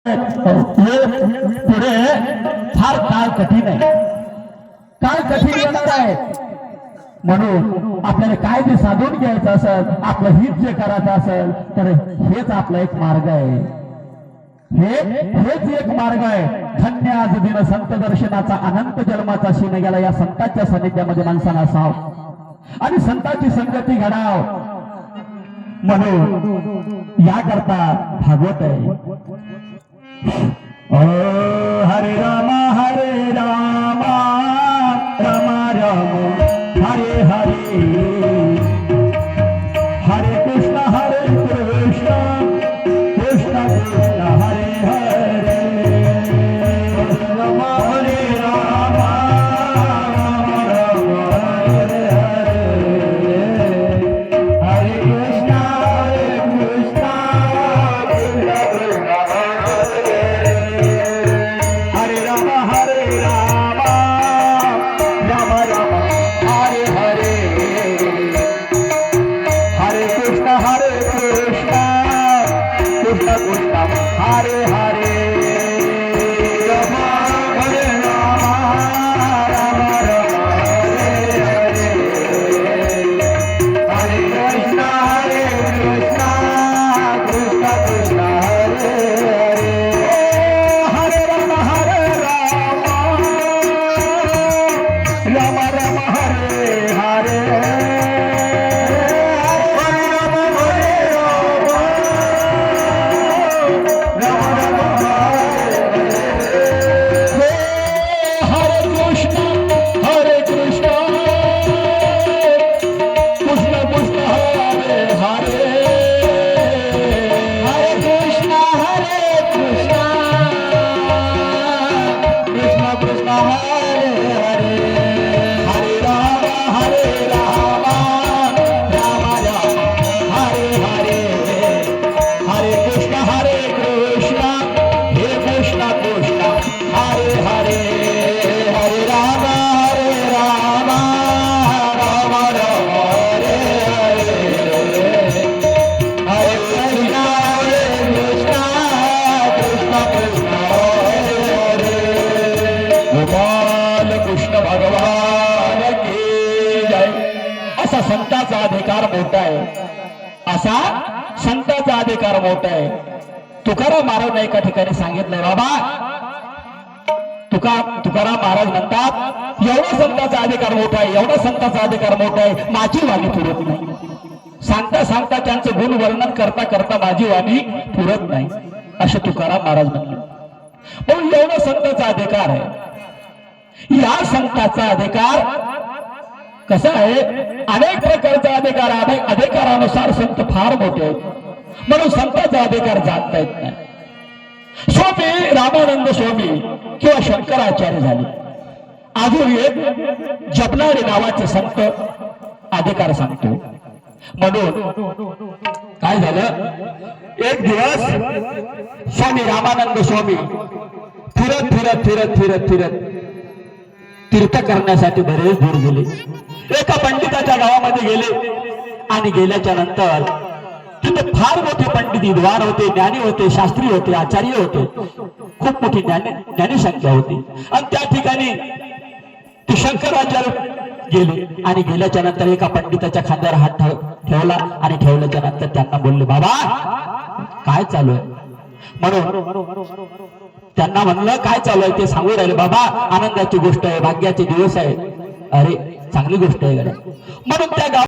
पुढे फार काळ कठीण आहे, काळ कठीण येणार आहे. म्हणून आपल्याला काय जे साधून घ्यायचं असेल, आपलं हित जे करायचं असेल, तर हेच आपला एक मार्ग आहे. हेच एक मार्ग आहे. धन्य आज दिन संत दर्शनाचा, अनंत जन्माचा शिन गेला. या संतांच्या सानिध्यामध्ये माणसाला असाव आणि संतांची संगती घडाव, म्हणून या करता भागवत आहे. हरे राम राम राम हरे हरे, हरे कृष्ण कृष्ण कृष्ण कृष्ण हरे हरे. राम हरे राम राम हरे हरे, हरे कृष्ण कृष्ण कृष्ण हरे राम राम राम हरे हरे, हरे कृष्ण कृष्ण कृष्ण हरे हरे. राम हरे राम राम हरे हरे, हरे कृष्ण कृष्ण कृष्ण हरे हरे. हरे राम राम राम हरे हरे, हरे राम राम राम हरे कृष्ण कृष्ण कृष्ण हरे हरे, हरे कृष्ण कृष्ण कृष्ण हरे हरे. हरे राम राम राम हरे हरे, हरे कृष्ण कृष्ण कृष्ण हरे हरे. हरे राम राम राम हरे हरे, हरे कृष्ण कृष्ण कृष्ण हरे हरे. गोपाल कृष्ण भगवान की जय. असा संतांचा अधिकार मोठा आहे, असा संतांचा अधिकार मोठा आहे. तुकाराम महाराज एका ठिकाणी सांगितलंय, बाबा तुकाराम महाराज म्हणतात, एवढा संतांचा अधिकार मोठा आहे, एवढा संतांचा अधिकार मोठा आहे, माझी वाणी पुरत नाही. सांगता सांगता त्यांचं गुण वर्णन करता करता माझी वाणी पुरत नाही, असे तुकाराम महाराज म्हणले. पण एवढा संतांचा अधिकार आहे. या संतांचा अधिकार कसा आहे, अनेक प्रकारचा अधिकार आहे. अधिकारानुसार संत फार मोठे आहेत, म्हणून संतांचा अधिकार जाणता येत नाही. स्वामी रामानंद स्वामी किंवा शंकराचार्य झाले. अजून एक जपणारे नावाचे संत अधिकार सांगतो. म्हणून काय झालं, एक दिवस स्वामी रामानंद स्वामी फिरत फिरत फिरत फिरत फिरत तीर्थ करण्यासाठी बरेच दूर गेले. एका पंडिताच्या गावामध्ये गेले आणि गेल्याच्या नंतर तिथे फार मोठे पंडित, विद्वान होते, ज्ञानी होते, शास्त्री होते, आचार्य होते. खूप मोठी ज्ञानी संख्या होती. आणि त्या ठिकाणी ते शंकराचार्य गेले आणि गेल्याच्या नंतर एका पंडिताच्या खांद्यावर हात ठेवला आणि ठेवल्याच्या नंतर त्यांना बोलले, बाबा काय चालू आहे. म्हणून त्यांना म्हणलं, काय चालू आहे ते सांगू राहिले. बाबा आनंदाची गोष्ट आहे, भाग्याचे दिवस आहे. अरे चांगली गोष्ट आहे गड्या. म्हणून त्या